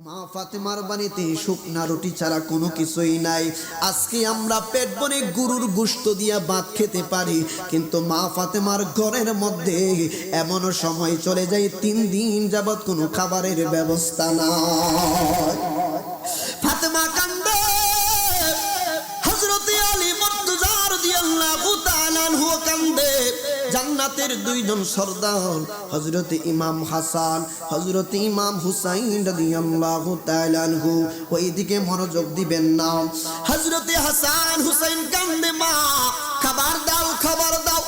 মা ফাতেমার বাড়িতে শুকনা রুটি ছাড়া কোনো কিছুই নাই। আজকে আমরা পেট ভরে গরুর গোশত দিয়া ভাত খেতে পারি, কিন্তু মা ফাতেমার ঘরের মধ্যে এমন সময় চলে যায় 3 দিন যাবত কোনো খাবারের ব্যবস্থা নাই। ফাতেমা কান্দে, হযরত আলী মুর্তজা রাদিয়াল্লাহু তাআলা আনহু কান্দে। জান্নাতের দুইজন সরদার হযরত ইমাম হাসান, হযরত ইমাম হুসাইন রাদিয়াল্লাহু তাআলা আনহু ওইদিকে মনোযোগ দিবেন না। হযরত হাসান হুসাইন কান্দে, মা খাবার দাও, খাবার দাও,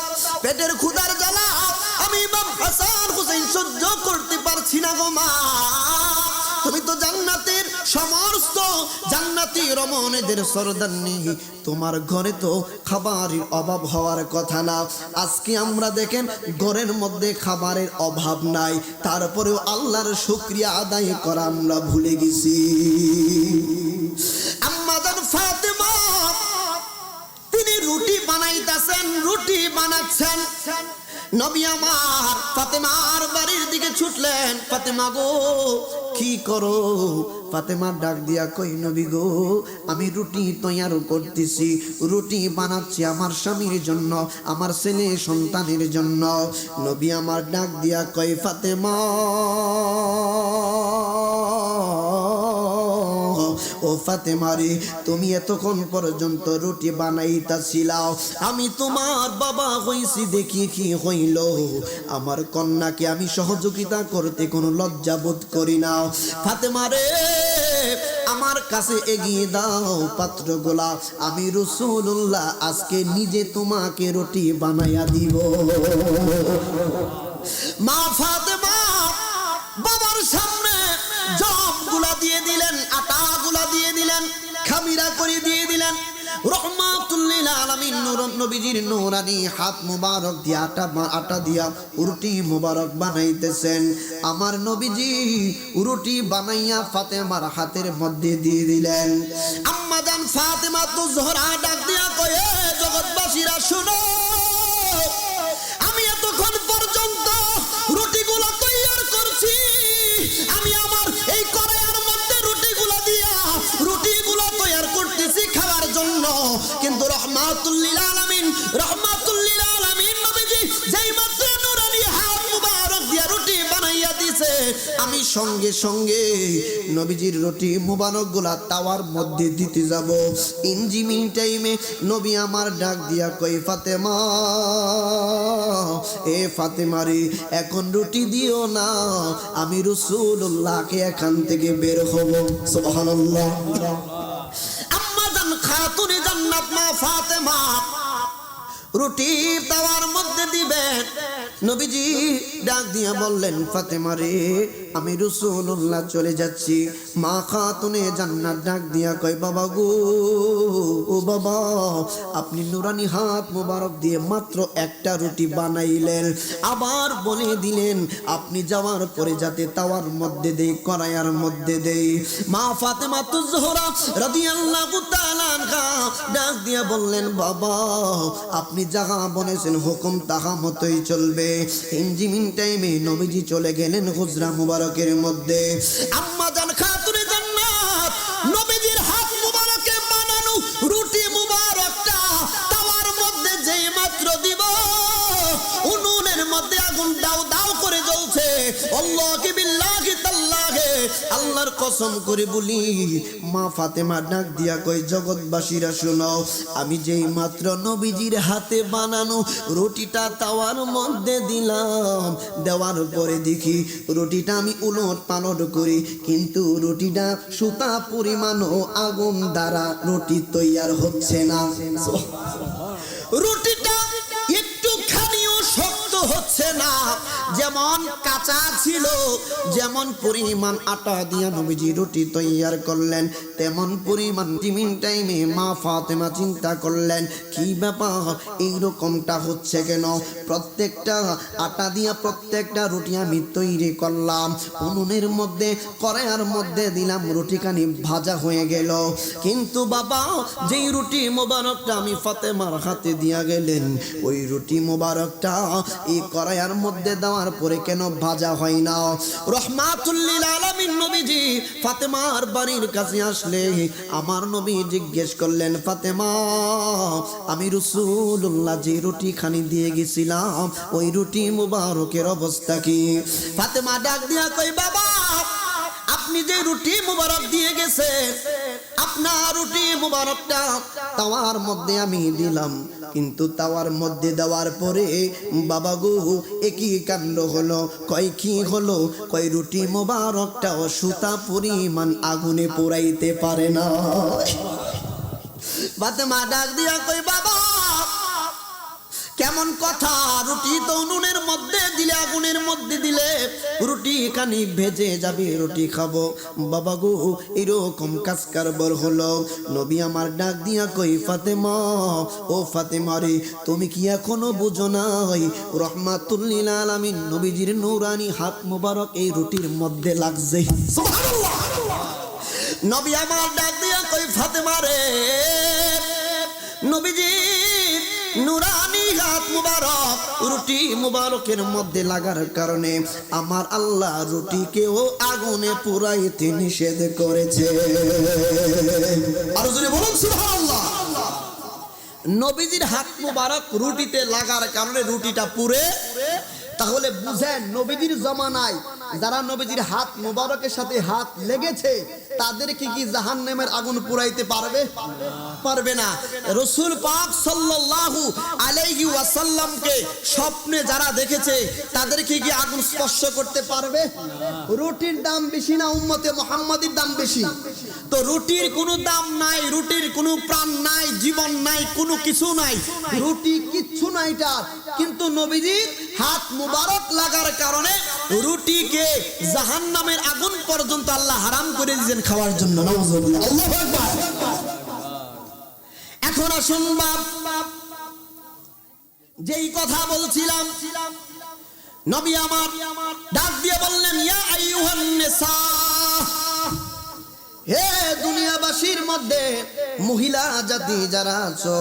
পেটের ক্ষুধার জ্বালা আমি ইমাম হাসান হুসাইন সহ্য করতে পারছি না গো মা। তুমি তো জান্নাতের সমস্ত জান্নাতি রমণীদের সরদারনি, তোমার ঘরে তো খাবারের অভাব হওয়ার কথা না। আজকে আমরা দেখেন ঘরের মধ্যে খাবারের অভাব নাই, তারপরেও আল্লাহর শুকরিয়া আদায় করা আমরা ভুলে গেছি। আম্মা জান ফাতেমা তিনি রুটি বানাইতেছেন, রুটি বানাচ্ছেন। নবী আমার ফাতেমার বাড়ির দিকে ছুটলেন। ফাতেমা গো কি করো? ফাতেমা ডাক দিয়া কই, নবী গো আমি রুটি তৈয়ার করতেছি, রুটি বানাচ্ছি আমার স্বামীর জন্য, আমার ছেলে সন্তানের জন্য। নবী আমার ডাক দিয়া কই, ফাতেমা ও ফাতেমা রে, তুমি এতক্ষণ পর্যন্ত রুটি বানাইতাছিলাও, আমি তোমার বাবা হইছি দেখি কি হইল? আমার কন্যাকে আমি সহযোগিতা করতে কোনো লজ্জা বোধ করি না। ফাতেমা রে আমার কাছে এগিয়ে দাও পাত্রগুলা, আমি রাসূলুল্লাহ আজকে নিজে তোমাকে রুটি বানাইয়া দিব। মা ফাতেমা বাবার সামনে জবগুলা দিয়ে দিলেন, আটাগুলা দিয়ে দিলেন, খামিরা করে দিয়ে দিলেন। রহমাতুল লিল আলামিন নবীজির নূরানি হাত মুবারক দিয়ে আটা দিয়া রুটি মুবারক বানাইতেছেন। আমার নবীজি রুটি বানাইয়া ফাতেমার হাতের মধ্যে দিয়ে দিলেন। আম্মা জান ফাতেমা তো জোহরা ডাক দিয়া কয়ে, জগৎবাসীরা শুনো, আমি এতক্ষণ পর্যন্ত রুটিগুলো তৈয়ার করছি, আমি আমার এই কড়াইয়ের মধ্যে রুটিগুলো দিয়া রুটিগুলো তৈয়ার করতেছি খাওয়ার জন্য। কিন্তু রহমাতুল লিল আলামিন নবীজি যেই মাত্র নূরানি হাত মুবারক দিয়া রুটি বানাইয়া দিয়েছে, আমি সঙ্গে সঙ্গে নবীজির রুটি মুবারক গুলা তাওয়ার মধ্যে দিতে যাব। ইঞ্জিমিন টাইমে নবী আমার ডাক দিয়া কই, ফাতেমা এ ফাতেমা রে এখন রুটি দিও না, আমি রাসূলুল্লাহকে এখান থেকে বের হব। সুবহানাল্লাহ। আম্মা জান খাতুনে জান্নাত মা ফাতেমা রুটি তাওয়ার মধ্যে দিবেন। নবীজি ডাক দিয়া বললেন, ফাতেমা রে আমি রাসূলুল্লাহ চলে যাচ্ছি। মা খাতুনে জান্নাত ডাক দিয়া কয়, বাবা গো ও বাবা, আপনি নুরানি হাত মোবারক দিয়ে মাত্র একটা রুটি বানাইলেন, আবার বলে দিলেন আপনি যাওয়ার পরে যাতে তাওয়ার মধ্যে দেই, কড়াইয়ের মধ্যে দেই। মা ফাতেমা জোহরা রাদিয়াল্লাহু তাআলা আনহা ডাক দিয়া বললেন, বাবা আপনি যাহা বলেছেন হুকুম তাহা মতোই চলবে। ইঞ্জিমিন টাইমে নবীজি চলে গেলেন হুজরা মুবারকের মধ্যে। আম্মা জান খাতুনে জান্নাত নবীজির হাত মুবারকে বানানো রুটি মুবারকটা তাওয়ার মধ্যে যেই মাত্র দিব, উনুনের মধ্যে আগুন দাও দাও করে জ্বলছে। আল্লাহি বিল্লাহি তাল্লাহি, আল্লাহর কসম করে বলি, মা ফাতেমা ডাক দিয়া কই, জগৎবাসীরা শুনো, আমি যেই মাত্র নবীজির হাতে বানানো রুটিটা তাওয়ার মধ্যে দিলাম, দেওয়ার পরে দেখি রুটিটা আমি উলট পালট করি, কিন্তু রুটিটা সুতা পরিমাণও আগুন দ্বারা রুটি তৈয়ার হচ্ছে না। রুটিটা একটুখানিও শক্ত হচ্ছে না, যেমন কাঁচা ছিল, যেমন পরিমাণ আটা দিয়া নবীজি রুটি তৈয়ার করলেন, তেমন পরিমাণ টিমিন টাইমে মা ফাতেমা চিন্তা করলেন, কি ব্যাপার এইরকমটা হচ্ছে কেন? প্রত্যেকটা আটা দিয়া প্রত্যেকটা রুটি আমি তৈরি করলাম, উনুনের মধ্যে কড়াইয়ের মধ্যে দিলাম, রুটিখানি ভাজা হয়ে গেল, কিন্তু বাবা যেই রুটি মোবারকটা আমি ফাতেমার হাতে দিয়া গেলেন, ওই রুটি মোবারকটা এই কড়াই কড়াইয়ের মধ্যে দেওয়ার পরে কেন ভাজা হয় না? রহমাতুল লিল আলামিন নবীজি ফাতেমার বাড়ির কাছে আসলে আমার নবী জিজ্ঞেস করলেন, ফাতেমা, আমি রাসূলুল্লাহ যে রুটি খানি দিয়ে গেছিলাম ওই রুটি মুবারকের অবস্থা কি? ফাতেমা ডাক দিয়া কই, বাবা, আপনি যে রুটি মুবারক দিয়ে গেছে, আপনার রুটি মুবারকটা তাওয়ার মধ্যে আমি দিলাম, কিন্তু তাওয়ার মধ্যে দেওয়ার পরে বাবা গো একই কাণ্ড হলো। কয় কি হলো? কয় রুটি মুবারকটাও সুতা পরিমাণ আগুনে পোড়াইতে পারে না। ফাতেমা ডাক দিয়া কই, বাবা, কেমন কথা? রুটি তো উনুনের মধ্যে দিলে, আগুনের মধ্যে দিলে রুটি খানি ভেজে যাবে, রুটি খাবো। বাবা গো এরকম কাজ কারবার হলো। নবী আমার ডাক দিয়া কই, ফাতেমা, ও ফাতেমা রে, তুমি কি এখনো বুঝো নাই রহমাতুল লিল আলামিন নবীজির নূরানি হাত মুবারক এই রুটির মধ্যে লাগছে? সুবহানাল্লাহ। নবী আমার ডাক দিয়া কই, ফাতেমা রে, নবীজি নুরানি হাত মুবারক রুটি মুবারকের মধ্যে লাগার কারণে আমার আল্লাহ রুটিকেও আগুনে পুরাইতে নিষেধ করেছে। আর জোরে বলুন সুবহানাল্লাহ। নবীজির হাত মুবারক রুটিতে লাগার কারণে রুটিটা পুড়ে। তাহলে বুঝেন, নবীজির জামানায় যারা নবীজির হাত মুবারকের সাথে হাত লেগেছে তাদেরকে কি জাহান্নামের আগুন পুরাইতে পারবে? পারবে না। রাসূল পাক সাল্লাল্লাহু আলাইহি ওয়াসাল্লামকে স্বপ্নে যারা দেখেছে তাদেরকে কি আগুন স্পর্শ করতে পারবে? রুটির দাম বেশি না উম্মতে মুহাম্মাদির দাম বেশি? তো রুটির কোনো দাম নাই, রুটির কোনো প্রাণ নাই, জীবন নাই, কোনো কিছু নাই, রুটি কিচ্ছু নাই এটা। কিন্তু নবীজির হাত মুবারক লাগার কারণে রুটিকে জাহান্নামের আগুন পর্যন্ত আল্লাহ হারাম করে দিয়েছেন খাওয়ার জন্য। নাউজুবিল্লাহ, আল্লাহু আকবার। এখন আসুন বাপ, যেই কথা বলছিলাম, নবী আমার ডাক দিয়ে বললেন, ইয়া আইয়ুহান নিসা, হে দুনিয়াবাসীর মধ্যে মহিলা জাতি যারা আছো,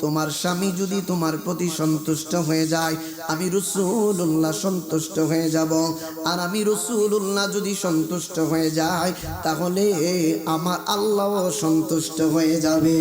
তোমার স্বামী যদি তোমার প্রতি সন্তুষ্ট হয়ে যায়, আমি রাসূলুল্লাহ সন্তুষ্ট হয়ে যাব। আর আমি রাসূলুল্লাহ যদি সন্তুষ্ট হয়ে যায় তাহলে আমার আল্লাহও সন্তুষ্ট হয়ে যাবে।